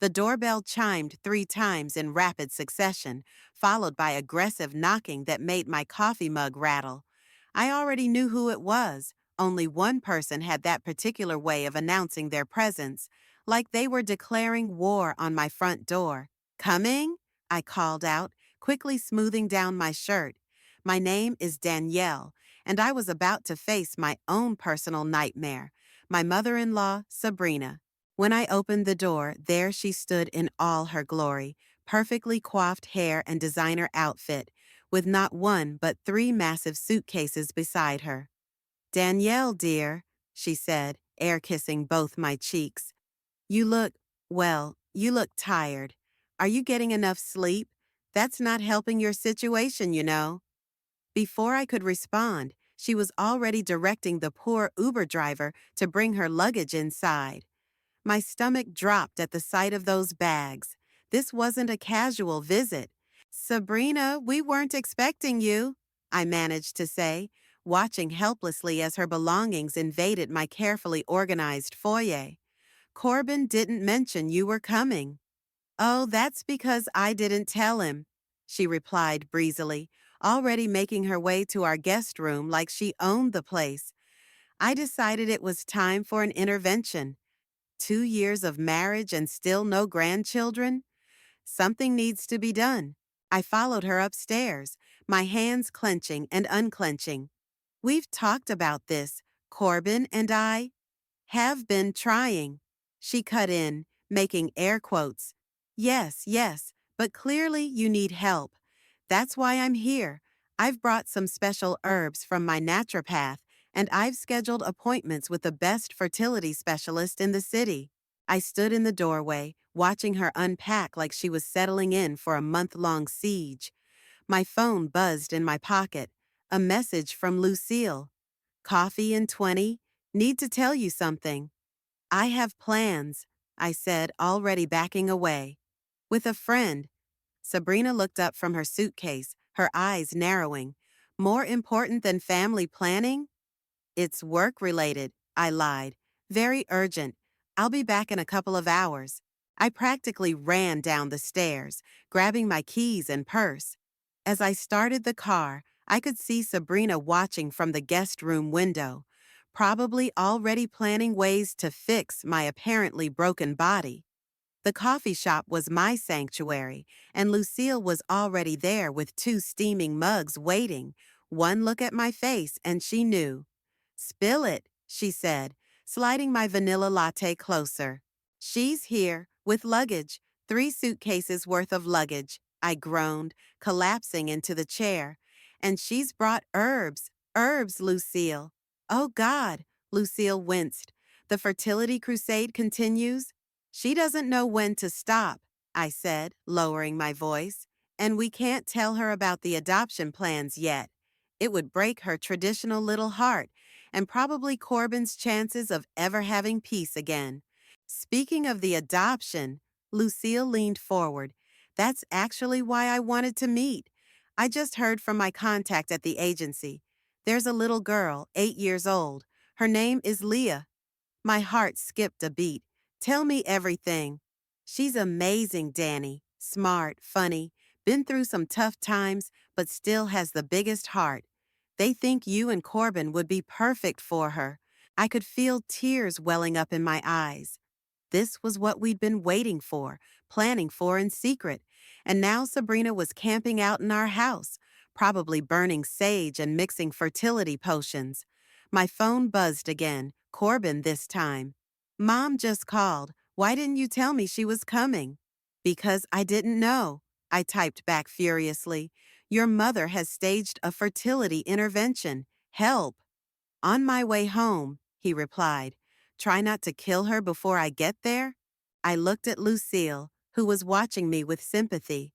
The doorbell chimed 3 times in rapid succession, followed by aggressive knocking that made my coffee mug rattle. I already knew who it was. Only one person had that particular way of announcing their presence, like they were declaring war on my front door. "Coming?" I called out, quickly smoothing down my shirt. My name is Danielle, and I was about to face my own personal nightmare, my mother-in-law, Sabrina. When I opened the door, there she stood in all her glory, perfectly coiffed hair and designer outfit, with not one but 3 massive suitcases beside her. "Danielle, dear," she said, air-kissing both my cheeks. "You look, well, you look tired. Are you getting enough sleep? That's not helping your situation, you know." Before I could respond, she was already directing the poor Uber driver to bring her luggage inside. My stomach dropped at the sight of those bags. This wasn't a casual visit. "Sabrina, we weren't expecting you," I managed to say, watching helplessly as her belongings invaded my carefully organized foyer. "Corbin didn't mention you were coming." "Oh, that's because I didn't tell him," she replied breezily, already making her way to our guest room like she owned the place. I decided it was time for an intervention. 2 years of marriage and still no grandchildren? Something needs to be done. I followed her upstairs, my hands clenching and unclenching. "We've talked about this. Corbin and I have been trying." She cut in, making air quotes. "Yes, yes, but clearly you need help. That's why I'm here. I've brought some special herbs from my naturopath, and I've scheduled appointments with the best fertility specialist in the city." I stood in the doorway, watching her unpack like she was settling in for a month-long siege. My phone buzzed in my pocket. A message from Lucille. "Coffee in 20? Need to tell you something." "I have plans," I said, already backing away. "With a friend." Sabrina looked up from her suitcase, her eyes narrowing. "More important than family planning?" "It's work-related," I lied. "Very urgent. I'll be back in a couple of hours." I practically ran down the stairs, grabbing my keys and purse. As I started the car, I could see Sabrina watching from the guest room window, probably already planning ways to fix my apparently broken body. The coffee shop was my sanctuary, and Lucille was already there with 2 steaming mugs waiting. One look at my face and she knew. "Spill it," she said, sliding my vanilla latte closer. "She's here, with luggage, 3 suitcases worth of luggage," I groaned, collapsing into the chair. "And she's brought herbs, herbs, Lucille." "Oh God," Lucille winced. "The fertility crusade continues?" "She doesn't know when to stop," I said, lowering my voice. "And we can't tell her about the adoption plans yet. It would break her traditional little heart, and probably Corbin's chances of ever having peace again." "Speaking of the adoption," Lucille leaned forward. "That's actually why I wanted to meet. I just heard from my contact at the agency. There's a little girl, 8 years old. Her name is Leah." My heart skipped a beat. "Tell me everything." "She's amazing, Danny. Smart, funny, been through some tough times, but still has the biggest heart. They think you and Corbin would be perfect for her." I could feel tears welling up in my eyes. This was what we'd been waiting for, planning for in secret, and now Sabrina was camping out in our house, probably burning sage and mixing fertility potions. My phone buzzed again, Corbin this time. "Mom just called. Why didn't you tell me she was coming?" "Because I didn't know," I typed back furiously. "Your mother has staged a fertility intervention. Help." "On my way home," he replied. "Try not to kill her before I get there?" I looked at Lucille, who was watching me with sympathy.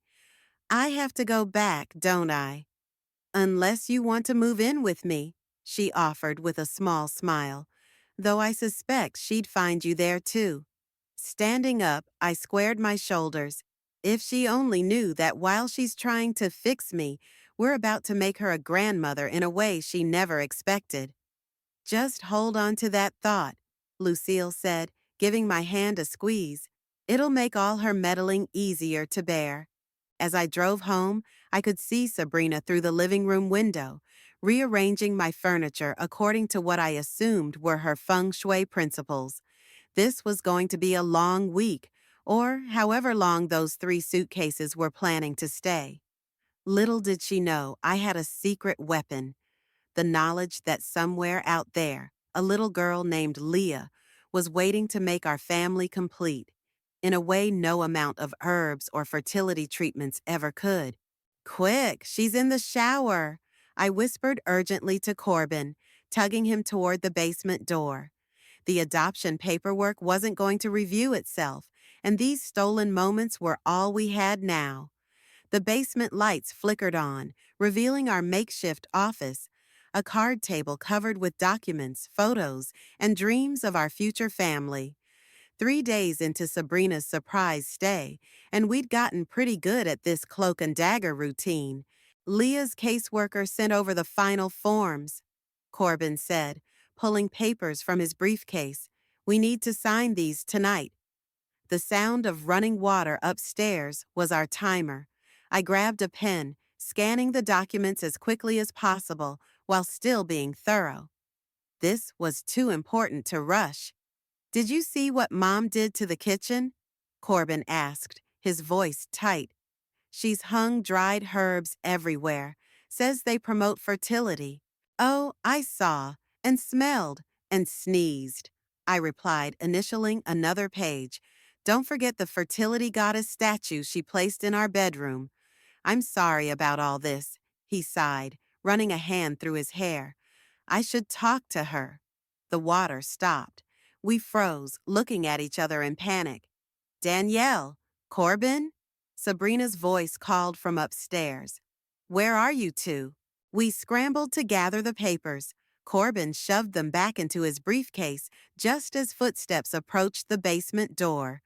"I have to go back, don't I?" "Unless you want to move in with me," she offered with a small smile, "though I suspect she'd find you there too." Standing up, I squared my shoulders. If she only knew that while she's trying to fix me, we're about to make her a grandmother in a way she never expected. "Just hold on to that thought," Lucille said, giving my hand a squeeze. It'll make all her meddling easier to bear. As I drove home, I could see Sabrina through the living room window, rearranging my furniture according to what I assumed were her feng shui principles. This was going to be a long week, or however long those 3 suitcases were planning to stay. Little did she know I had a secret weapon, the knowledge that somewhere out there, a little girl named Leah was waiting to make our family complete, in a way no amount of herbs or fertility treatments ever could. Quick, she's in the shower, I whispered urgently to Corbin, tugging him toward the basement door. The adoption paperwork wasn't going to review itself, and these stolen moments were all we had now. The basement lights flickered on, revealing our makeshift office, a card table covered with documents, photos, and dreams of our future family. 3 days into Sabrina's surprise stay, and we'd gotten pretty good at this cloak and dagger routine. Leah's caseworker sent over the final forms, Corbin said, pulling papers from his briefcase. We need to sign these tonight. The sound of running water upstairs was our timer. I grabbed a pen, scanning the documents as quickly as possible while still being thorough. This was too important to rush. Did you see what Mom did to the kitchen? Corbin asked, his voice tight. She's hung dried herbs everywhere, says they promote fertility. Oh, I saw, and smelled, and sneezed. I replied, initialing another page. Don't forget the fertility goddess statue she placed in our bedroom. I'm sorry about all this, he sighed, running a hand through his hair. I should talk to her. The water stopped. We froze, looking at each other in panic. Danielle, Corbin? Sabrina's voice called from upstairs. Where are you two? We scrambled to gather the papers. Corbin shoved them back into his briefcase just as footsteps approached the basement door.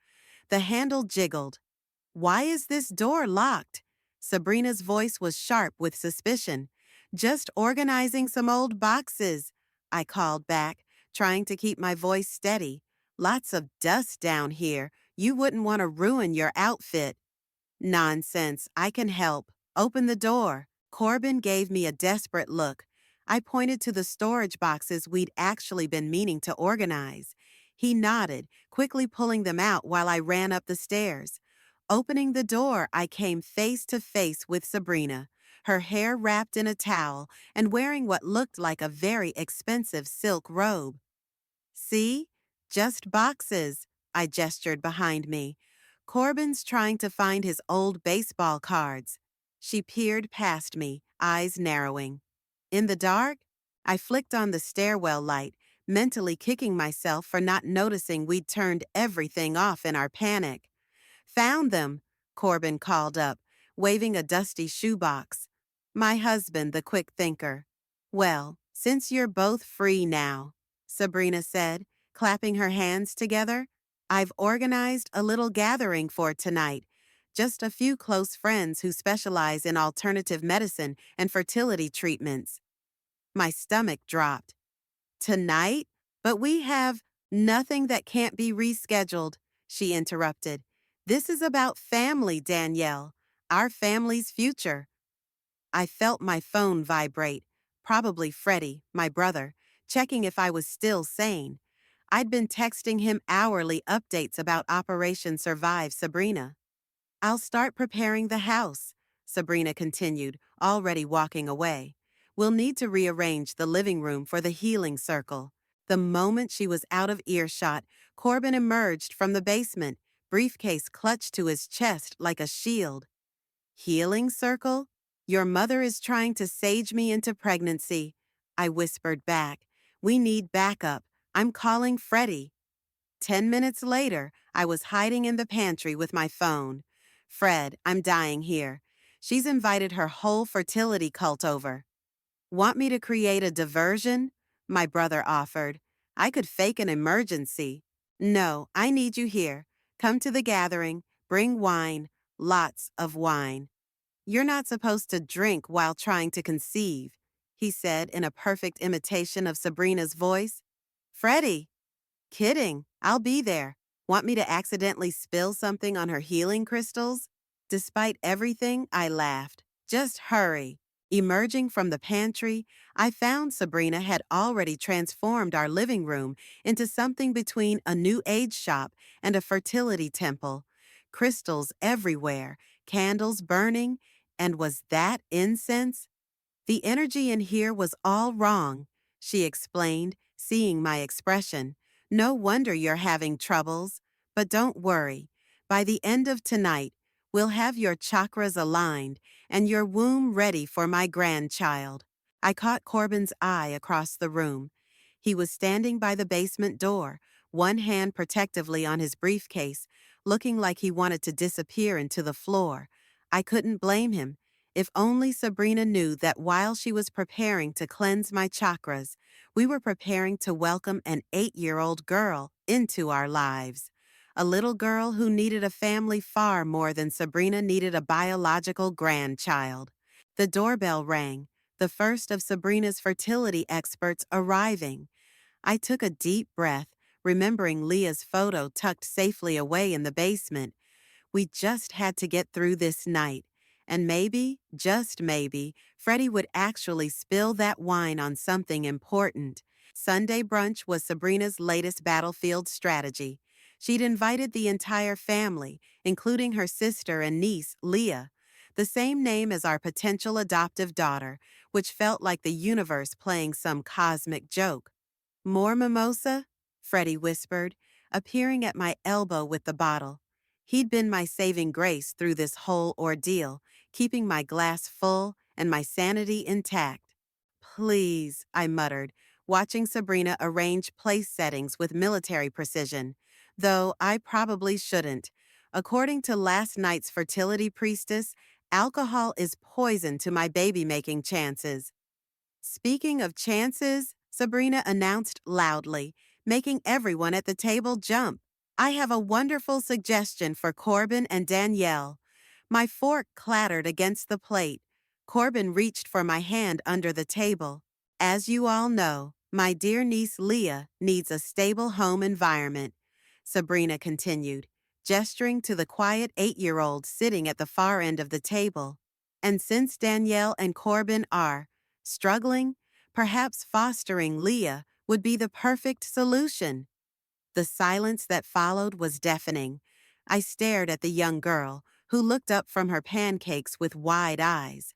The handle jiggled. Why is this door locked? Sabrina's voice was sharp with suspicion. Just organizing some old boxes, I called back, trying to keep my voice steady. Lots of dust down here. You wouldn't want to ruin your outfit. Nonsense, I can help. Open the door. Corbin gave me a desperate look. I pointed to the storage boxes we'd actually been meaning to organize. He nodded, quickly pulling them out while I ran up the stairs. Opening the door, I came face to face with Sabrina, her hair wrapped in a towel and wearing what looked like a very expensive silk robe. See? Just boxes, I gestured behind me. Corbin's trying to find his old baseball cards. She peered past me, eyes narrowing. In the dark, I flicked on the stairwell light, mentally kicking myself for not noticing we'd turned everything off in our panic. Found them, Corbin called up, waving a dusty shoebox. My husband, the quick thinker. Well, since you're both free now, Sabrina said, clapping her hands together, I've organized a little gathering for tonight. Just a few close friends who specialize in alternative medicine and fertility treatments. My stomach dropped. Tonight? But we have nothing that can't be rescheduled, she interrupted. This is about family, Danielle. Our family's future. I felt my phone vibrate, probably Freddie, my brother, checking if I was still sane. I'd been texting him hourly updates about Operation Survive Sabrina. I'll start preparing the house, Sabrina continued, already walking away. We'll need to rearrange the living room for the healing circle. The moment she was out of earshot, Corbin emerged from the basement, briefcase clutched to his chest like a shield. Healing circle? Your mother is trying to sage me into pregnancy, I whispered back. We need backup. I'm calling Freddie. 10 minutes later, I was hiding in the pantry with my phone. Fred, I'm dying here. She's invited her whole fertility cult over. Want me to create a diversion? My brother offered. I could fake an emergency. No, I need you here. Come to the gathering. Bring wine. Lots of wine. You're not supposed to drink while trying to conceive, he said in a perfect imitation of Sabrina's voice. Freddie. Kidding. I'll be there. Want me to accidentally spill something on her healing crystals? Despite everything, I laughed. Just hurry. Emerging from the pantry, I found Sabrina had already transformed our living room into something between a new age shop and a fertility temple. Crystals everywhere, candles burning, and was that incense? The energy in here was all wrong, she explained, seeing my expression. No wonder you're having troubles. But don't worry. By the end of tonight, we'll have your chakras aligned and your womb ready for my grandchild. I caught Corbin's eye across the room. He was standing by the basement door, one hand protectively on his briefcase, looking like he wanted to disappear into the floor. I couldn't blame him. If only Sabrina knew that while she was preparing to cleanse my chakras, we were preparing to welcome an 8-year-old girl into our lives. A little girl who needed a family far more than Sabrina needed a biological grandchild. The doorbell rang, the first of Sabrina's fertility experts arriving. I took a deep breath, remembering Leah's photo tucked safely away in the basement. We just had to get through this night. And maybe, just maybe, Freddie would actually spill that wine on something important. Sunday brunch was Sabrina's latest battlefield strategy. She'd invited the entire family, including her sister and niece, Leah, the same name as our potential adoptive daughter, which felt like the universe playing some cosmic joke. More mimosa? Freddie whispered, appearing at my elbow with the bottle. He'd been my saving grace through this whole ordeal, keeping my glass full and my sanity intact. Please, I muttered, watching Sabrina arrange place settings with military precision, though I probably shouldn't. According to last night's fertility priestess, alcohol is poison to my baby-making chances. Speaking of chances, Sabrina announced loudly, making everyone at the table jump. I have a wonderful suggestion for Corbin and Danielle. My fork clattered against the plate. Corbin reached for my hand under the table. As you all know, my dear niece Leah needs a stable home environment, Sabrina continued, gesturing to the quiet 8-year-old sitting at the far end of the table. And since Danielle and Corbin are struggling, perhaps fostering Leah would be the perfect solution. The silence that followed was deafening. I stared at the young girl, who looked up from her pancakes with wide eyes.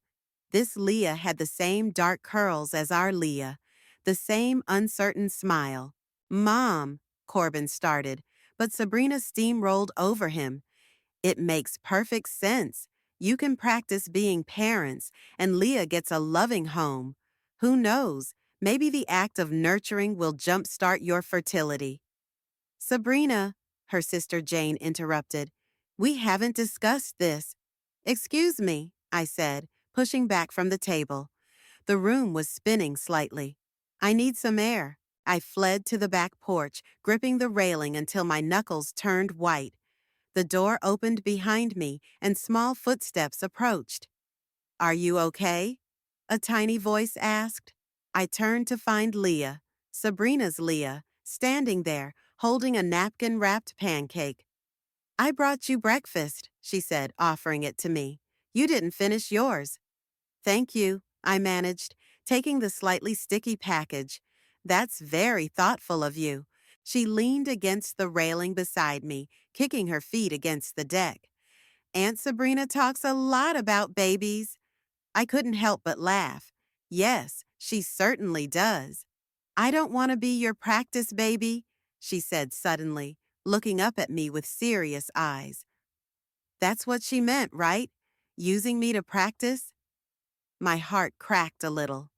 This Leah had the same dark curls as our Leah, the same uncertain smile. Mom, Corbin started, but Sabrina steamrolled over him. It makes perfect sense. You can practice being parents, and Leah gets a loving home. Who knows? Maybe the act of nurturing will jumpstart your fertility. Sabrina, her sister Jane interrupted, we haven't discussed this. Excuse me, I said, pushing back from the table. The room was spinning slightly. I need some air. I fled to the back porch, gripping the railing until my knuckles turned white. The door opened behind me, and small footsteps approached. Are you okay? A tiny voice asked. I turned to find Leah, Sabrina's Leah, standing there, holding a napkin-wrapped pancake. I brought you breakfast, she said, offering it to me. You didn't finish yours. Thank you, I managed, taking the slightly sticky package. That's very thoughtful of you. She leaned against the railing beside me, kicking her feet against the deck. Aunt Sabrina talks a lot about babies. I couldn't help but laugh. Yes, she certainly does. I don't want to be your practice baby, she said suddenly, looking up at me with serious eyes. That's what she meant, right? Using me to practice? My heart cracked a little.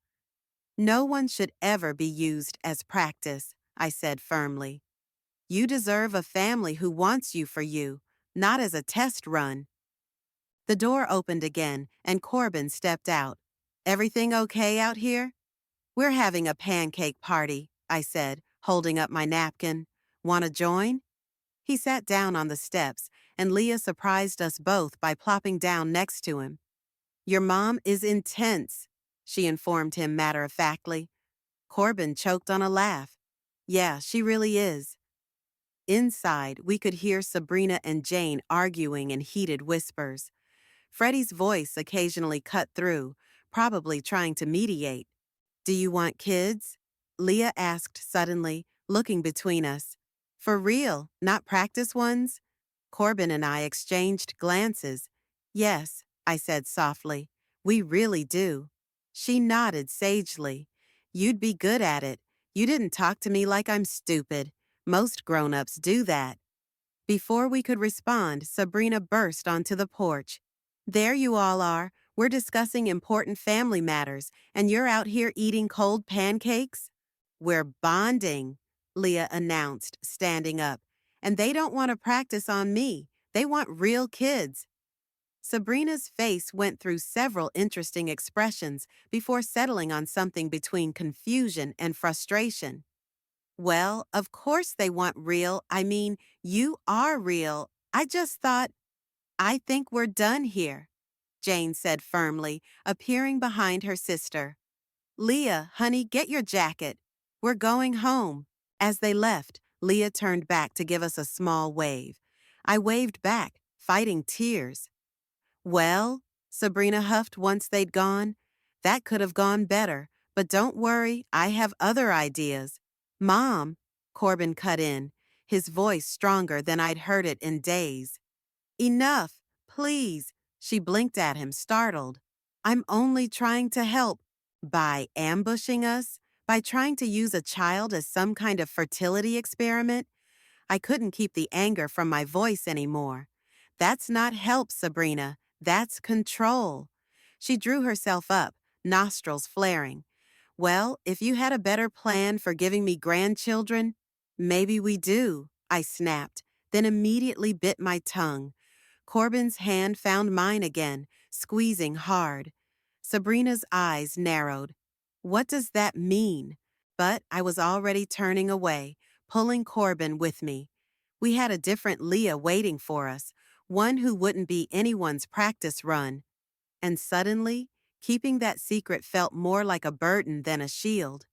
No one should ever be used as practice, I said firmly. You deserve a family who wants you for you, not as a test run. The door opened again, and Corbin stepped out. Everything okay out here? We're having a pancake party, I said, holding up my napkin. Want to join? He sat down on the steps, and Leah surprised us both by plopping down next to him. Your mom is intense, she informed him matter-of-factly. Corbin choked on a laugh. Yeah, she really is. Inside, we could hear Sabrina and Jane arguing in heated whispers. Freddie's voice occasionally cut through, probably trying to mediate. Do you want kids? Leah asked suddenly, looking between us. For real, not practice ones? Corbin and I exchanged glances. Yes, I said softly. We really do. She nodded sagely. You'd be good at it. You didn't talk to me like I'm stupid. Most grown-ups do that. Before we could respond, Sabrina burst onto the porch. There you all are. We're discussing important family matters, and you're out here eating cold pancakes? We're bonding, Leah announced, standing up. And they don't want to practice on me. They want real kids. Sabrina's face went through several interesting expressions before settling on something between confusion and frustration. Well, of course they want real. I mean, you are real. I just thought, I think we're done here, Jane said firmly, appearing behind her sister. Leah, honey, get your jacket. We're going home. As they left, Leah turned back to give us a small wave. I waved back, fighting tears. Well, Sabrina huffed once they'd gone, that could have gone better, but don't worry, I have other ideas. Mom, Corbin cut in, his voice stronger than I'd heard it in days. Enough, please, she blinked at him, startled. I'm only trying to help. By ambushing us? By trying to use a child as some kind of fertility experiment? I couldn't keep the anger from my voice anymore. That's not help, Sabrina. That's control. She drew herself up, nostrils flaring. Well, if you had a better plan for giving me grandchildren, maybe we do, I snapped, then immediately bit my tongue. Corbin's hand found mine again, squeezing hard. Sabrina's eyes narrowed. What does that mean? But I was already turning away, pulling Corbin with me. We had a different Leah waiting for us, one who wouldn't be anyone's practice run. And suddenly, keeping that secret felt more like a burden than a shield.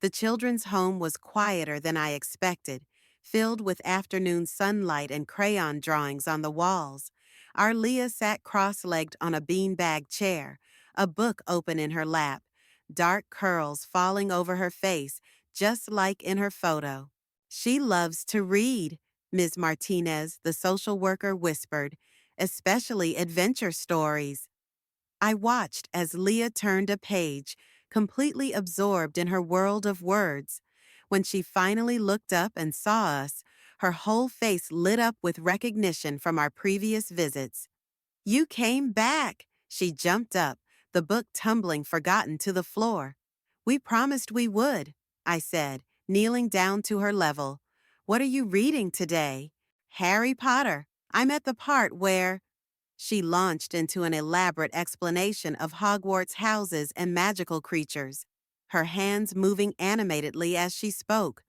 The children's home was quieter than I expected, filled with afternoon sunlight and crayon drawings on the walls. Our Leah sat cross-legged on a beanbag chair, a book open in her lap, dark curls falling over her face, just like in her photo. She loves to read, Ms. Martinez, the social worker, whispered, especially adventure stories. I watched as Leah turned a page, completely absorbed in her world of words. When she finally looked up and saw us, her whole face lit up with recognition from our previous visits. You came back! She jumped up, the book tumbling forgotten to the floor. We promised we would, I said, kneeling down to her level. What are you reading today? Harry Potter. I'm at the part where… She launched into an elaborate explanation of Hogwarts houses and magical creatures, her hands moving animatedly as she spoke.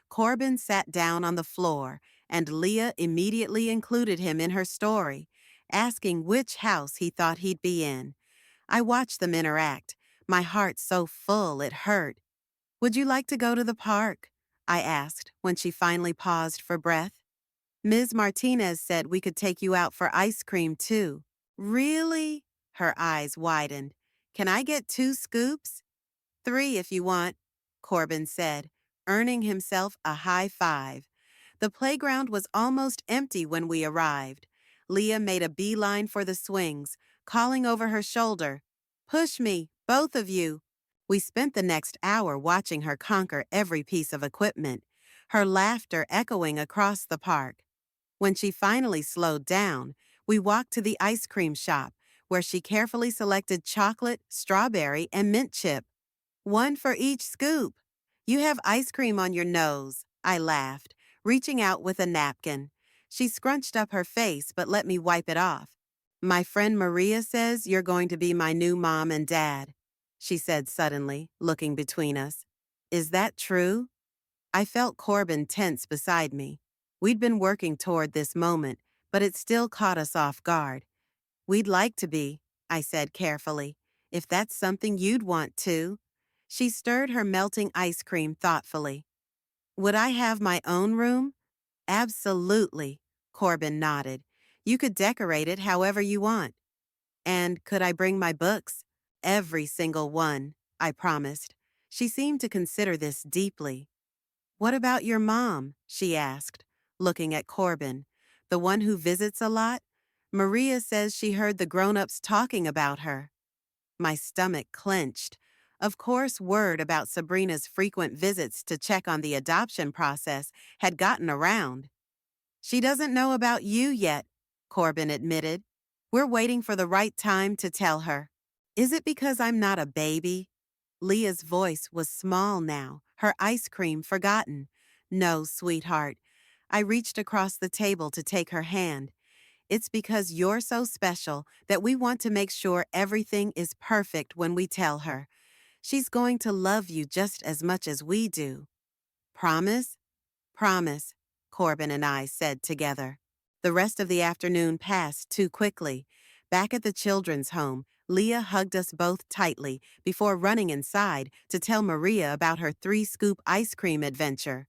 Corbin sat down on the floor, and Leah immediately included him in her story, asking which house he thought he'd be in. I watched them interact, my heart so full it hurt. Would you like to go to the park? I asked when she finally paused for breath. Ms. Martinez said we could take you out for ice cream, too. Really? Her eyes widened. Can I get 2 scoops? 3 if you want, Corbin said, earning himself a high five. The playground was almost empty when we arrived. Leah made a beeline for the swings, calling over her shoulder, Push me, both of you. We spent the next hour watching her conquer every piece of equipment, her laughter echoing across the park. When she finally slowed down, we walked to the ice cream shop, where she carefully selected chocolate, strawberry, and mint chip. 1 for each scoop. You have ice cream on your nose, I laughed, reaching out with a napkin. She scrunched up her face but let me wipe it off. My friend Maria says you're going to be my new mom and dad, she said suddenly, looking between us. Is that true? I felt Corbin tense beside me. We'd been working toward this moment, but it still caught us off guard. We'd like to be, I said carefully, if that's something you'd want to. She stirred her melting ice cream thoughtfully. Would I have my own room? Absolutely, Corbin nodded. You could decorate it however you want. And could I bring my books? Every single one, I promised. She seemed to consider this deeply. What about your mom? She asked, looking at Corbin. The one who visits a lot? Maria says she heard the grown-ups talking about her. My stomach clenched. Of course, word about Sabrina's frequent visits to check on the adoption process had gotten around. She doesn't know about you yet, Corbin admitted. We're waiting for the right time to tell her. Is it because I'm not a baby? Leah's voice was small now, her ice cream forgotten. No, sweetheart. I reached across the table to take her hand. It's because you're so special that we want to make sure everything is perfect when we tell her. She's going to love you just as much as we do. Promise? Promise, Corbin and I said together. The rest of the afternoon passed too quickly. Back at the children's home, Leah hugged us both tightly before running inside to tell Maria about her 3-scoop ice cream adventure.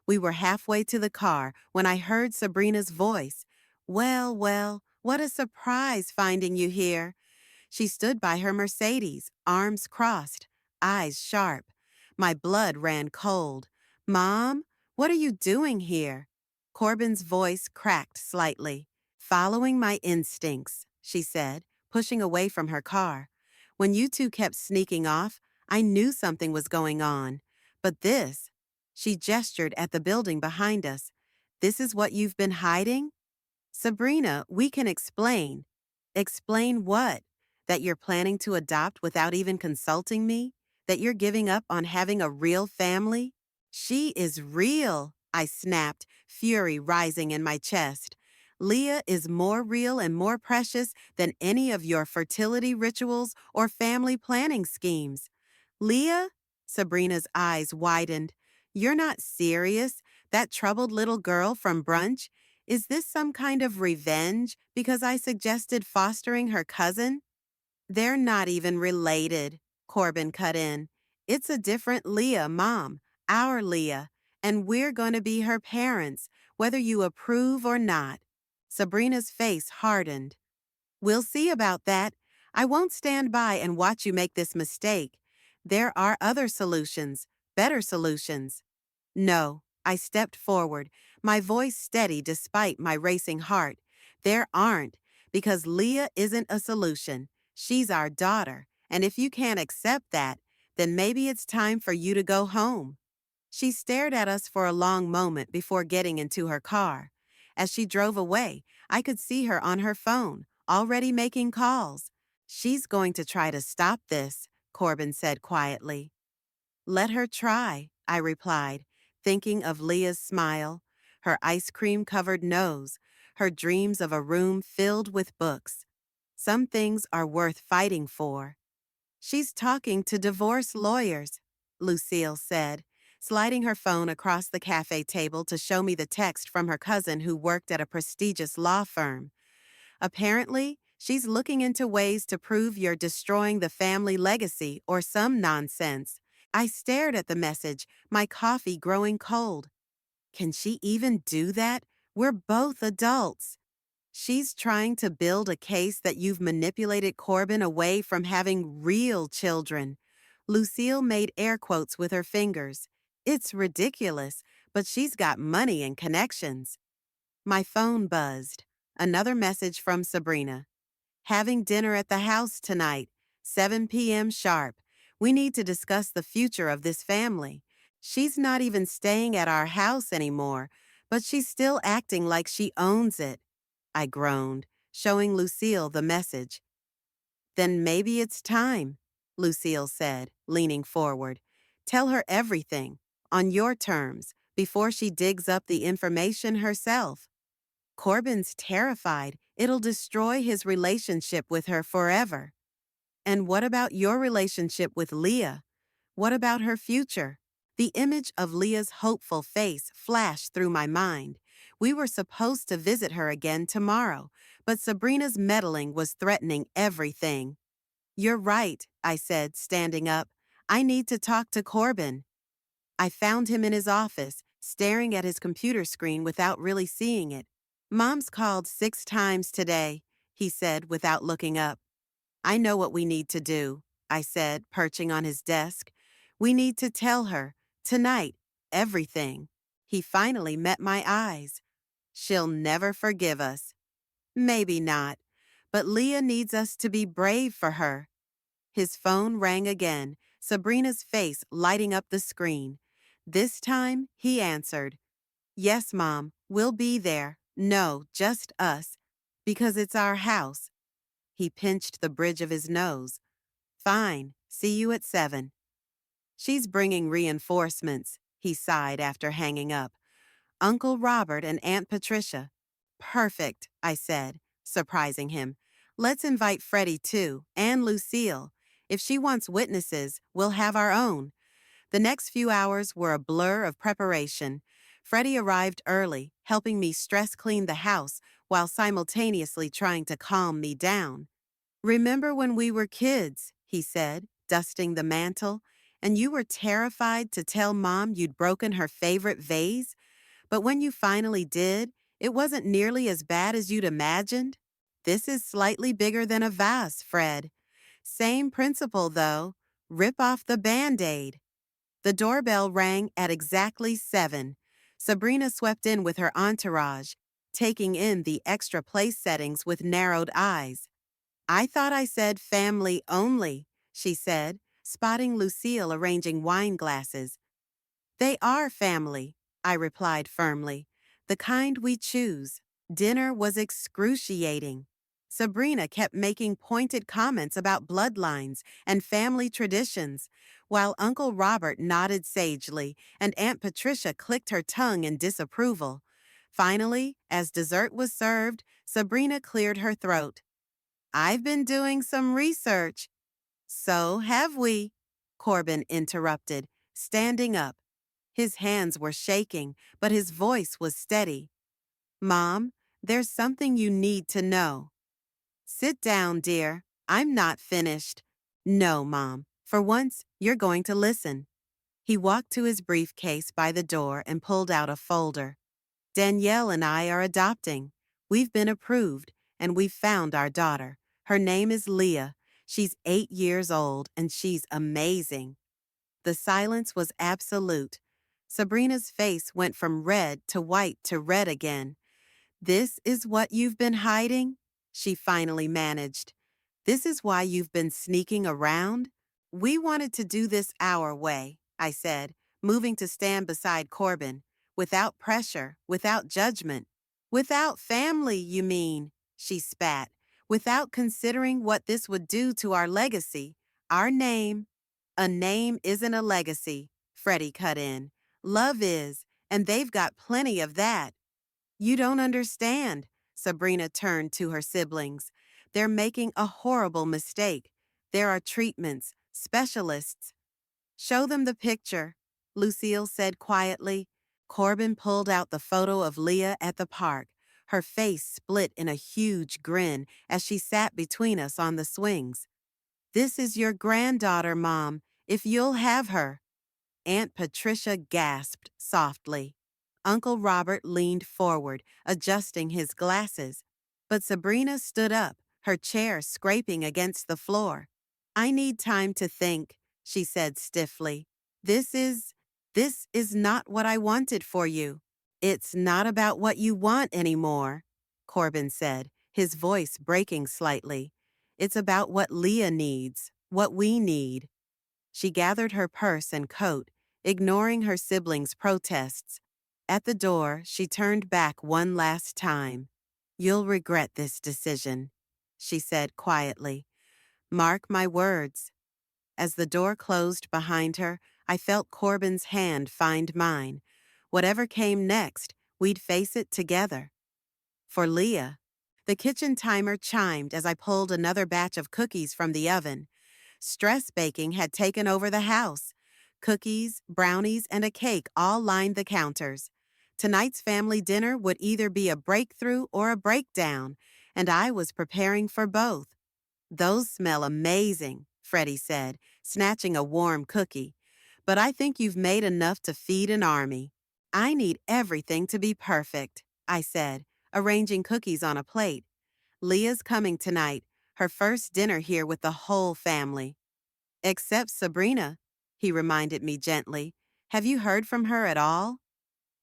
We were halfway to the car when I heard Sabrina's voice. Well, well, what a surprise finding you here. She stood by her Mercedes, arms crossed, eyes sharp. My blood ran cold. Mom, what are you doing here? Corbin's voice cracked slightly. Following my instincts, she said, pushing away from her car. When you two kept sneaking off, I knew something was going on. But this, she gestured at the building behind us. This is what you've been hiding? Sabrina, we can explain. Explain what? That you're planning to adopt without even consulting me? That you're giving up on having a real family? She is real, I snapped, fury rising in my chest. Leah is more real and more precious than any of your fertility rituals or family planning schemes. Leah? Sabrina's eyes widened. You're not serious? That troubled little girl from brunch? Is this some kind of revenge because I suggested fostering her cousin? They're not even related, Corbin cut in. It's a different Leah, Mom, our Leah, and we're going to be her parents, whether you approve or not. Sabrina's face hardened. We'll see about that. I won't stand by and watch you make this mistake. There are other solutions, better solutions. No, I stepped forward, my voice steady despite my racing heart. There aren't, because Leah isn't a solution. She's our daughter, and if you can't accept that, then maybe it's time for you to go home. She stared at us for a long moment before getting into her car. As she drove away, I could see her on her phone, already making calls. She's going to try to stop this, Corbin said quietly. Let her try, I replied, thinking of Leah's smile, her ice cream-covered nose, her dreams of a room filled with books. Some things are worth fighting for. She's talking to divorce lawyers, Lucille said, sliding her phone across the cafe table to show me the text from her cousin who worked at a prestigious law firm. Apparently, she's looking into ways to prove you're destroying the family legacy or some nonsense. I stared at the message, my coffee growing cold. Can she even do that? We're both adults. She's trying to build a case that you've manipulated Corbin away from having real children. Lucille made air quotes with her fingers. It's ridiculous, but she's got money and connections. My phone buzzed. Another message from Sabrina. Having dinner at the house tonight, 7 p.m. sharp. We need to discuss the future of this family. She's not even staying at our house anymore, but she's still acting like she owns it. I groaned, showing Lucille the message. Then maybe it's time, Lucille said, leaning forward. Tell her everything, on your terms, before she digs up the information herself. Corbin's terrified it'll destroy his relationship with her forever. And what about your relationship with Leah? What about her future? The image of Leah's hopeful face flashed through my mind. We were supposed to visit her again tomorrow, but Sabrina's meddling was threatening everything. You're right, I said, standing up. I need to talk to Corbin. I found him in his office, staring at his computer screen without really seeing it. Mom's called 6 times today, he said without looking up. I know what we need to do, I said, perching on his desk. We need to tell her, tonight, everything. He finally met my eyes. She'll never forgive us. Maybe not, but Leah needs us to be brave for her. His phone rang again, Sabrina's face lighting up the screen. This time, he answered. Yes, Mom, we'll be there. No, just us. Because it's our house. He pinched the bridge of his nose. Fine, see you at 7. She's bringing reinforcements, he sighed after hanging up. Uncle Robert and Aunt Patricia. Perfect, I said, surprising him. Let's invite Freddie too, and Lucille. If she wants witnesses, we'll have our own. The next few hours were a blur of preparation. Freddie arrived early, helping me stress clean the house while simultaneously trying to calm me down. Remember when we were kids, he said, dusting the mantel, and you were terrified to tell Mom you'd broken her favorite vase? But when you finally did, it wasn't nearly as bad as you'd imagined. This is slightly bigger than a vase, Fred. Same principle, though. Rip off the Band-Aid. The doorbell rang at exactly 7. Sabrina swept in with her entourage, taking in the extra place settings with narrowed eyes. I thought I said family only, she said, spotting Lucille arranging wine glasses. They are family, I replied firmly. The kind we choose. Dinner was excruciating. Sabrina kept making pointed comments about bloodlines and family traditions, while Uncle Robert nodded sagely and Aunt Patricia clicked her tongue in disapproval. Finally, as dessert was served, Sabrina cleared her throat. I've been doing some research. So have we, Corbin interrupted, standing up. His hands were shaking, but his voice was steady. Mom, there's something you need to know. Sit down, dear. I'm not finished. No, Mom. For once, you're going to listen. He walked to his briefcase by the door and pulled out a folder. Danielle and I are adopting. We've been approved, and we've found our daughter. Her name is Leah. She's 8 years old, and she's amazing. The silence was absolute. Sabrina's face went from red to white to red again. This is what you've been hiding? She finally managed. This is why you've been sneaking around? We wanted to do this our way, I said, moving to stand beside Corbin. Without pressure, without judgment. Without family, you mean, she spat. Without considering what this would do to our legacy, our name. A name isn't a legacy, Freddie cut in. Love is, and they've got plenty of that. You don't understand, Sabrina turned to her siblings. They're making a horrible mistake. There are treatments, specialists. Show them the picture, Lucille said quietly. Corbin pulled out the photo of Leah at the park. Her face split in a huge grin as she sat between us on the swings. This is your granddaughter, Mom, if you'll have her. Aunt Patricia gasped softly. Uncle Robert leaned forward, adjusting his glasses. But Sabrina stood up, her chair scraping against the floor. I need time to think, she said stiffly. This is not what I wanted for you. It's not about what you want anymore, Corbin said, his voice breaking slightly. It's about what Leah needs, what we need. She gathered her purse and coat, ignoring her siblings' protests. At the door, she turned back one last time. You'll regret this decision, she said quietly. Mark my words. As the door closed behind her, I felt Corbin's hand find mine. Whatever came next, we'd face it together. For Leah. The kitchen timer chimed as I pulled another batch of cookies from the oven. Stress baking had taken over the house. Cookies, brownies, and a cake all lined the counters. Tonight's family dinner would either be a breakthrough or a breakdown, and I was preparing for both. Those smell amazing, Freddie said, snatching a warm cookie. But I think you've made enough to feed an army. I need everything to be perfect, I said, arranging cookies on a plate. Leah's coming tonight, her first dinner here with the whole family. Except Sabrina, he reminded me gently. Have you heard from her at all?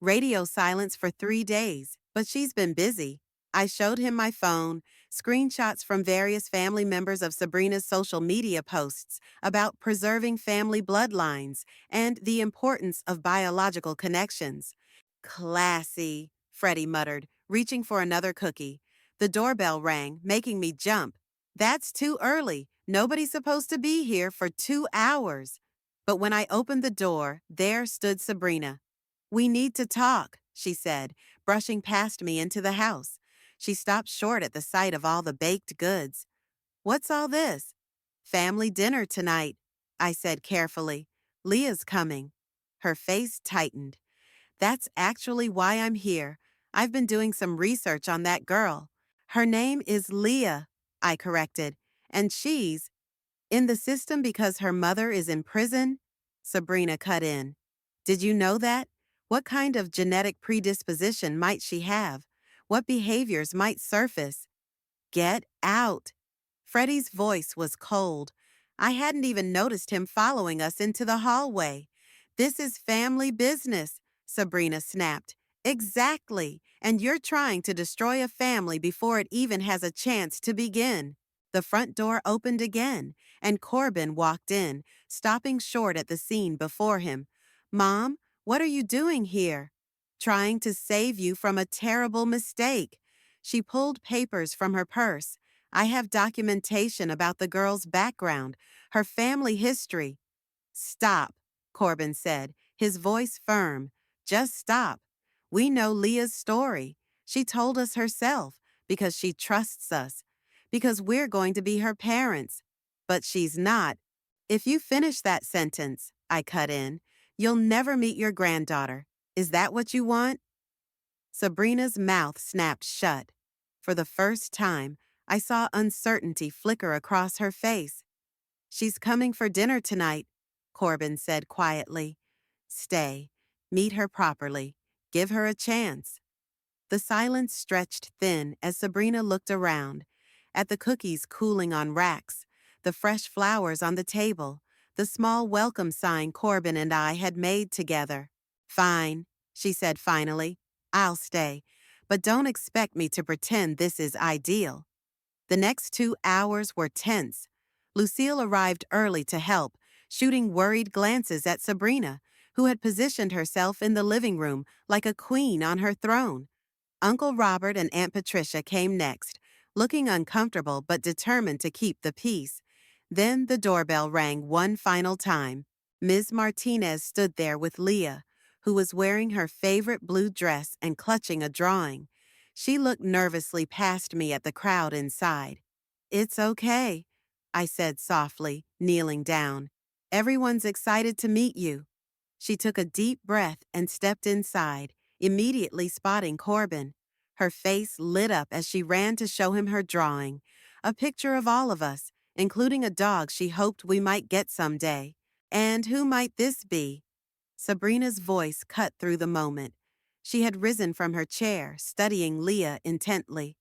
Radio silence for 3 days, but she's been busy. I showed him my phone, screenshots from various family members of Sabrina's social media posts about preserving family bloodlines and the importance of biological connections. Classy, Freddie muttered, reaching for another cookie. The doorbell rang, making me jump. That's too early. Nobody's supposed to be here for 2 hours. But when I opened the door, there stood Sabrina. We need to talk, she said, brushing past me into the house. She stopped short at the sight of all the baked goods. What's all this? Family dinner tonight, I said carefully. Leah's coming. Her face tightened. That's actually why I'm here. I've been doing some research on that girl. Her name is Leah, I corrected, and she's in the system because her mother is in prison? Sabrina cut in. Did you know that? What kind of genetic predisposition might she have? What behaviors might surface? Get out. Freddie's voice was cold. I hadn't even noticed him following us into the hallway. This is family business, Sabrina snapped. Exactly. And you're trying to destroy a family before it even has a chance to begin. The front door opened again, and Corbin walked in, stopping short at the scene before him. Mom, what are you doing here? Trying to save you from a terrible mistake. She pulled papers from her purse. I have documentation about the girl's background, her family history. Stop, Corbin said, his voice firm. Just stop. We know Leah's story. She told us herself because she trusts us, because we're going to be her parents. But she's not. If you finish that sentence, I cut in, you'll never meet your granddaughter. Is that what you want? Sabrina's mouth snapped shut. For the first time, I saw uncertainty flicker across her face. She's coming for dinner tonight, Corbin said quietly. Stay. Meet her properly. Give her a chance. The silence stretched thin as Sabrina looked around, at the cookies cooling on racks, the fresh flowers on the table, the small welcome sign Corbin and I had made together. Fine, she said finally. I'll stay, but don't expect me to pretend this is ideal. The next 2 hours were tense. Lucille arrived early to help, shooting worried glances at Sabrina, who had positioned herself in the living room like a queen on her throne. Uncle Robert and Aunt Patricia came next, looking uncomfortable but determined to keep the peace. Then the doorbell rang one final time. Ms. Martinez stood there with Leah, who was wearing her favorite blue dress and clutching a drawing. She looked nervously past me at the crowd inside. It's okay, I said softly, kneeling down. Everyone's excited to meet you. She took a deep breath and stepped inside, immediately spotting Corbin. Her face lit up as she ran to show him her drawing, a picture of all of us, including a dog she hoped we might get someday. And who might this be? Sabrina's voice cut through the moment. She had risen from her chair, studying Leah intently.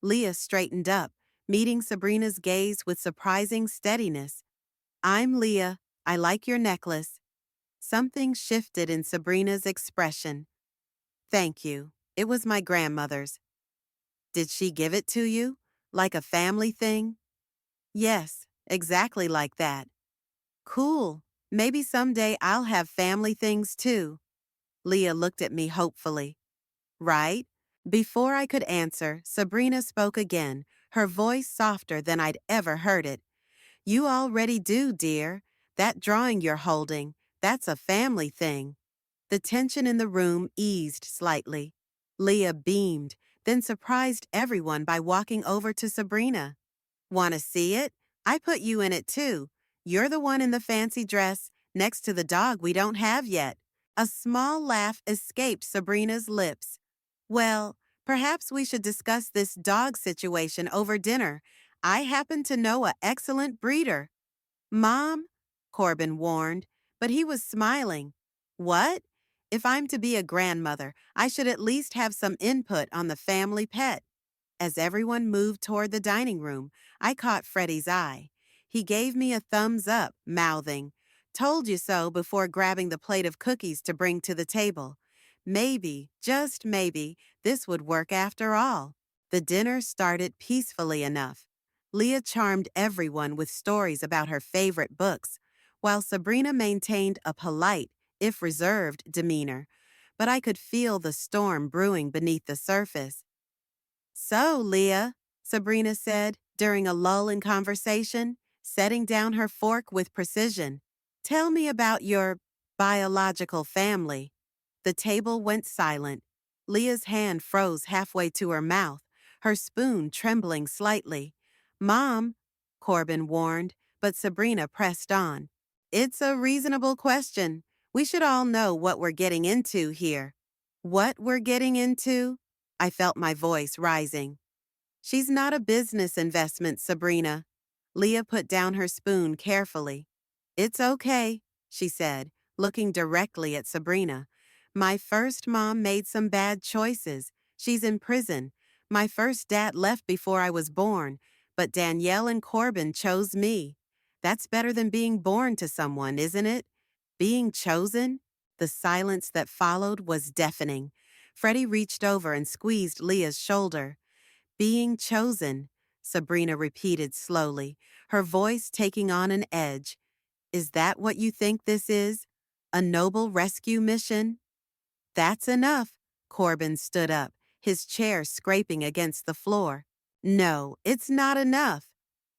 Leah straightened up, meeting Sabrina's gaze with surprising steadiness. I'm Leah. I like your necklace. Something shifted in Sabrina's expression. Thank you. It was my grandmother's. Did she give it to you? Like a family thing? Yes, exactly like that. Cool. Maybe someday I'll have family things too. Leah looked at me hopefully. Right? Before I could answer, Sabrina spoke again, her voice softer than I'd ever heard it. You already do, dear. That drawing you're holding, that's a family thing. The tension in the room eased slightly. Leah beamed, then surprised everyone by walking over to Sabrina. Want to see it? I put you in it too. You're the one in the fancy dress, next to the dog we don't have yet. A small laugh escaped Sabrina's lips. Well, perhaps we should discuss this dog situation over dinner. I happen to know an excellent breeder. Mom, Corbin warned, but he was smiling. What? If I'm to be a grandmother, I should at least have some input on the family pet. As everyone moved toward the dining room, I caught Freddie's eye. He gave me a thumbs up, mouthing, "Told you so," before grabbing the plate of cookies to bring to the table. Maybe, just maybe, this would work after all. The dinner started peacefully enough. Leah charmed everyone with stories about her favorite books, while Sabrina maintained a polite, if reserved, demeanor. But I could feel the storm brewing beneath the surface. "So, Leah," Sabrina said during a lull in conversation, setting down her fork with precision, "tell me about your biological family." The table went silent. Leah's hand froze halfway to her mouth, her spoon trembling slightly. "Mom," Corbin warned, but Sabrina pressed on. "It's a reasonable question. We should all know what we're getting into here." "What we're getting into?" I felt my voice rising. "She's not a business investment, Sabrina." Leah put down her spoon carefully. "It's okay," she said, looking directly at Sabrina. "My first mom made some bad choices. She's in prison. My first dad left before I was born, but Danielle and Corbin chose me. That's better than being born to someone, isn't it? Being chosen?" The silence that followed was deafening. Freddie reached over and squeezed Leah's shoulder. "Being chosen," Sabrina repeated slowly, her voice taking on an edge. "Is that what you think this is? A noble rescue mission?" "That's enough." Corbin stood up, his chair scraping against the floor. "No, it's not enough."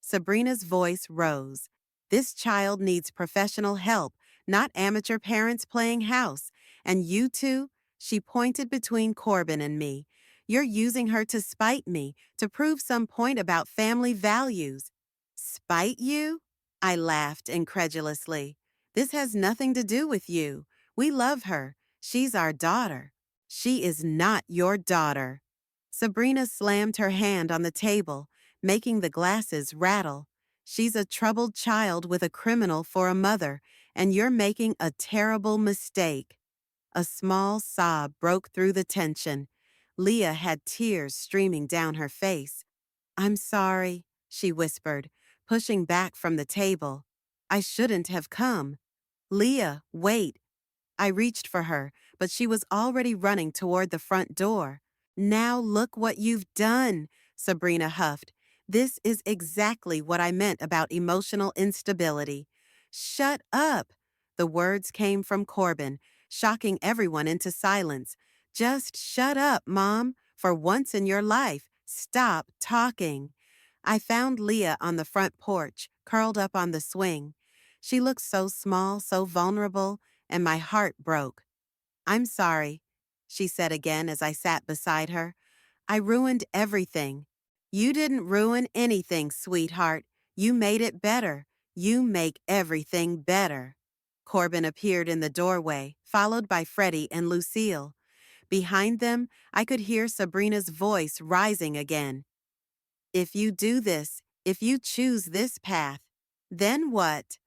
Sabrina's voice rose. "This child needs professional help, not amateur parents playing house. And you two," she pointed between Corbin and me, "you're using her to spite me, to prove some point about family values." "Spite you?" I laughed incredulously. "This has nothing to do with you. We love her. She's our daughter." "She is not your daughter." Sabrina slammed her hand on the table, making the glasses rattle. "She's a troubled child with a criminal for a mother, and you're making a terrible mistake." A small sob broke through the tension. Leah had tears streaming down her face. "I'm sorry," she whispered, pushing back from the table. "I shouldn't have come." "Leah, wait." I reached for her, but she was already running toward the front door. "Now look what you've done," Sabrina huffed. "This is exactly what I meant about emotional instability." "Shut up." The words came from Corbin, shocking everyone into silence. "Just shut up, Mom. For once in your life, stop talking." I found Leah on the front porch, curled up on the swing. She looked so small, so vulnerable, and my heart broke. "I'm sorry," she said again as I sat beside her. "I ruined everything." "You didn't ruin anything, sweetheart. You made it better. You make everything better." Corbin appeared in the doorway, followed by Freddie and Lucille. Behind them, I could hear Sabrina's voice rising again. "If you do this, if you choose this path, then what?"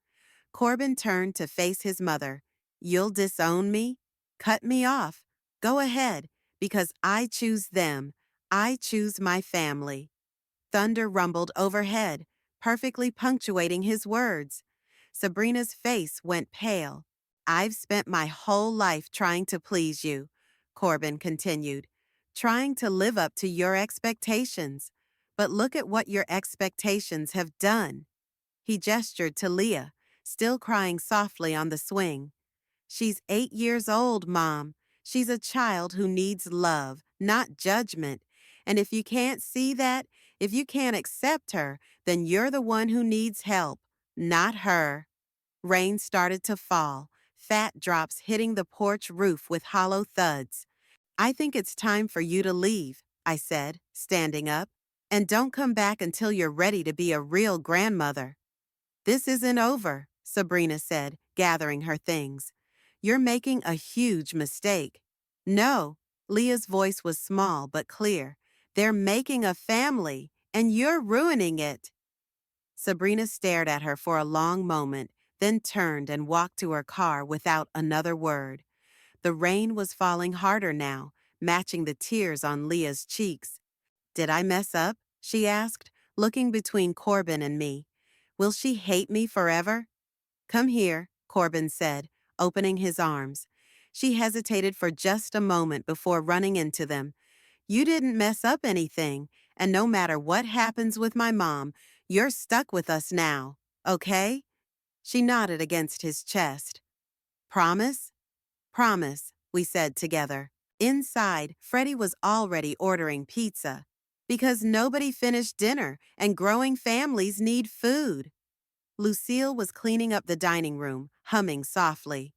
Corbin turned to face his mother. "You'll disown me? Cut me off. Go ahead, because I choose them. I choose my family." Thunder rumbled overhead, perfectly punctuating his words. Sabrina's face went pale. "I've spent my whole life trying to please you," Corbin continued, "trying to live up to your expectations. But look at what your expectations have done." He gestured to Leah, still crying softly on the swing. "She's 8 years old, Mom. She's a child who needs love, not judgment. And if you can't see that, if you can't accept her, then you're the one who needs help, not her." Rain started to fall, fat drops hitting the porch roof with hollow thuds. "I think it's time for you to leave," I said, standing up. "And don't come back until you're ready to be a real grandmother." "This isn't over," Sabrina said, gathering her things. "You're making a huge mistake." "No," Leah's voice was small but clear. "They're making a family, and you're ruining it." Sabrina stared at her for a long moment, then turned and walked to her car without another word. The rain was falling harder now, matching the tears on Leah's cheeks. Did I mess up? She asked, looking between Corbin and me. Will she hate me forever? Come here, Corbin said, opening his arms. She hesitated for just a moment before running into them. You didn't mess up anything, and no matter what happens with my mom, you're stuck with us now, okay? She nodded against his chest. Promise? Promise, we said together. Inside, Freddie was already ordering pizza. Because nobody finished dinner, and growing families need food. Lucille was cleaning up the dining room, humming softly.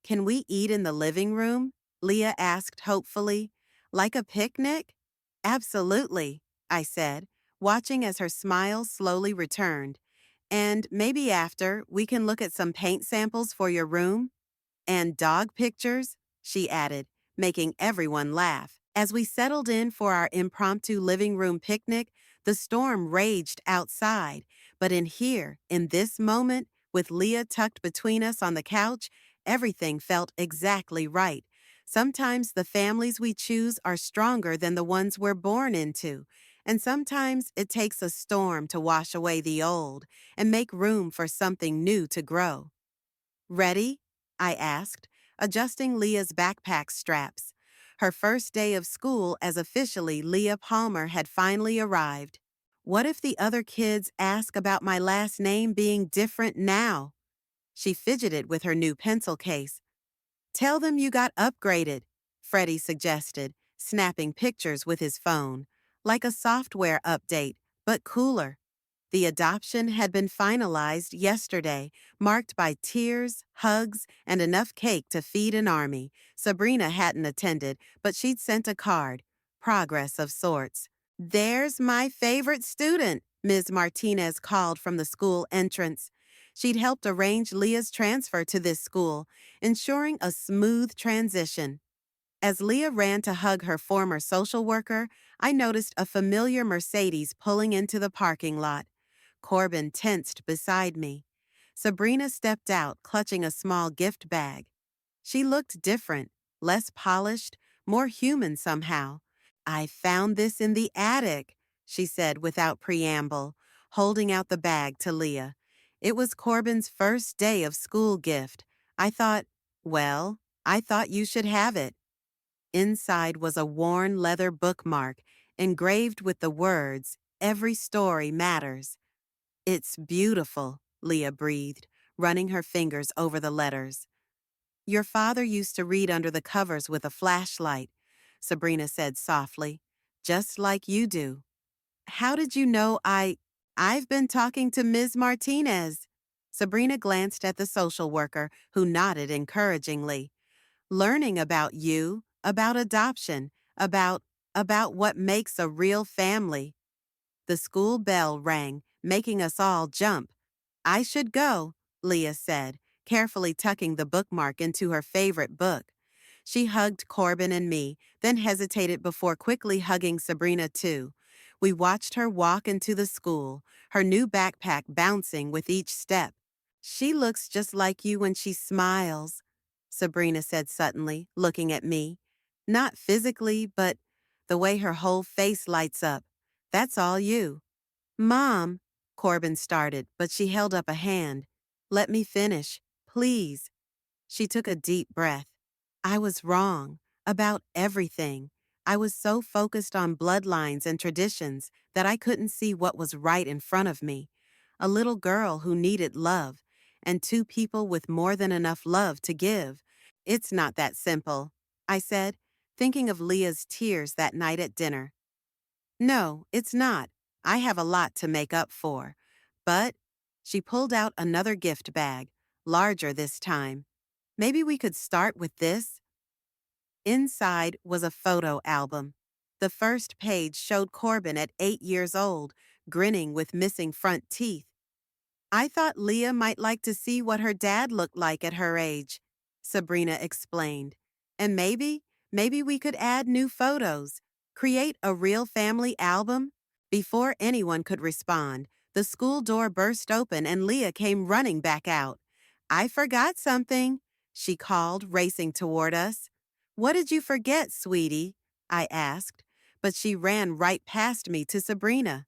Can we eat in the living room? Leah asked hopefully. Like a picnic? Absolutely, I said, watching as her smile slowly returned. And maybe after, we can look at some paint samples for your room? And dog pictures, she added, making everyone laugh. As we settled in for our impromptu living room picnic, the storm raged outside. But in here, in this moment, with Leah tucked between us on the couch, everything felt exactly right. Sometimes the families we choose are stronger than the ones we're born into. And sometimes it takes a storm to wash away the old and make room for something new to grow. Ready? I asked, adjusting Leah's backpack straps. Her first day of school as officially Leah Palmer had finally arrived. What if the other kids ask about my last name being different now? She fidgeted with her new pencil case. Tell them you got upgraded, Freddie suggested, snapping pictures with his phone. Like a software update, but cooler. The adoption had been finalized yesterday, marked by tears, hugs, and enough cake to feed an army. Sabrina hadn't attended, but she'd sent a card. Progress of sorts. There's my favorite student, Ms. Martinez called from the school entrance. She'd helped arrange Leah's transfer to this school, ensuring a smooth transition. As Leah ran to hug her former social worker, I noticed a familiar Mercedes pulling into the parking lot. Corbin tensed beside me. Sabrina stepped out, clutching a small gift bag. She looked different, less polished, more human somehow. I found this in the attic, she said without preamble, holding out the bag to Leah. It was Corbin's first day of school gift. I thought, well, I thought you should have it. Inside was a worn leather bookmark, engraved with the words, "Every story matters." It's beautiful, Leah breathed, running her fingers over the letters. Your father used to read under the covers with a flashlight, Sabrina said softly, just like you do. How did you know I've been talking to Ms. Martinez. Sabrina glanced at the social worker, who nodded encouragingly. Learning about you, about adoption, about what makes a real family. The school bell rang, making us all jump. I should go, Leah said, carefully tucking the bookmark into her favorite book. She hugged Corbin and me, then hesitated before quickly hugging Sabrina too. We watched her walk into the school, her new backpack bouncing with each step. She looks just like you when she smiles, Sabrina said suddenly, looking at me. Not physically, but the way her whole face lights up. That's all you. Mom, Corbin started, but she held up a hand. Let me finish, please. She took a deep breath. I was wrong about everything. I was so focused on bloodlines and traditions that I couldn't see what was right in front of me. A little girl who needed love, and two people with more than enough love to give. It's not that simple, I said, thinking of Leah's tears that night at dinner. No, it's not. I have a lot to make up for. But she pulled out another gift bag, larger this time. Maybe we could start with this? Inside was a photo album. The first page showed Corbin at 8 years old, grinning with missing front teeth. I thought Leah might like to see what her dad looked like at her age, Sabrina explained. And maybe we could add new photos, create a real family album. Before anyone could respond, the school door burst open and Leah came running back out. I forgot something, she called, racing toward us. What did you forget, sweetie? I asked, but she ran right past me to Sabrina.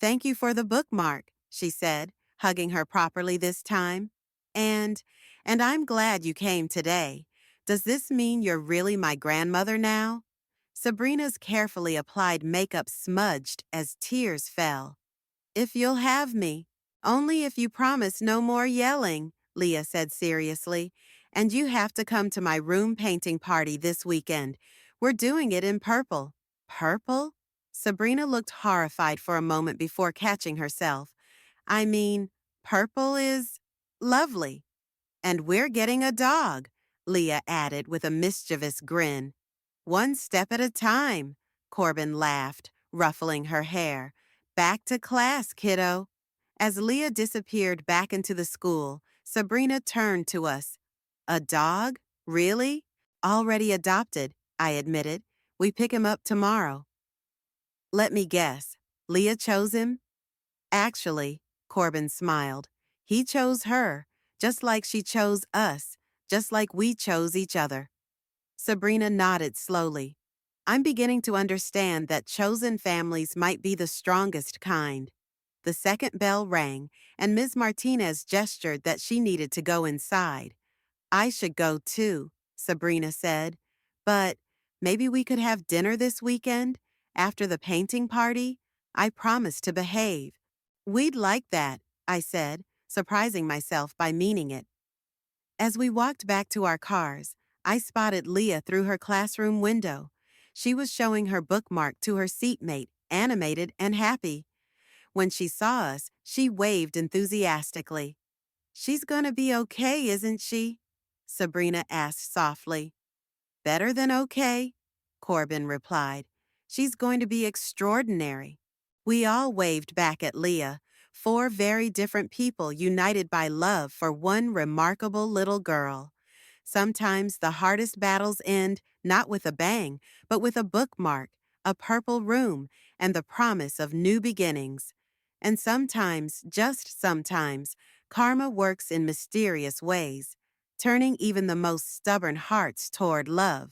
Thank you for the bookmark, she said, hugging her properly this time. And, and I'm glad you came today. Does this mean you're really my grandmother now? Sabrina's carefully applied makeup smudged as tears fell. If you'll have me. Only if you promise no more yelling, Leah said seriously. And you have to come to my room painting party this weekend. We're doing it in purple. Purple? Sabrina looked horrified for a moment before catching herself. I mean, purple is lovely. And we're getting a dog, Leah added with a mischievous grin. One step at a time, Corbin laughed, ruffling her hair. Back to class, kiddo. As Leah disappeared back into the school, Sabrina turned to us. A dog? Really? Already adopted, I admitted. We pick him up tomorrow. Let me guess. Leah chose him? Actually, Corbin smiled. He chose her, just like she chose us, just like we chose each other. Sabrina nodded slowly. I'm beginning to understand that chosen families might be the strongest kind. The second bell rang, and Ms. Martinez gestured that she needed to go inside. I should go too, Sabrina said. But maybe we could have dinner this weekend, after the painting party? I promised to behave. We'd like that, I said, surprising myself by meaning it. As we walked back to our cars, I spotted Leah through her classroom window. She was showing her bookmark to her seatmate, animated and happy. When she saw us, she waved enthusiastically. She's gonna be okay, isn't she? Sabrina asked softly. Better than okay, Corbin replied. She's going to be extraordinary. We all waved back at Leah, four very different people united by love for one remarkable little girl. Sometimes the hardest battles end not with a bang, but with a bookmark, a purple room, and the promise of new beginnings. And sometimes, just sometimes, karma works in mysterious ways, turning even the most stubborn hearts toward love.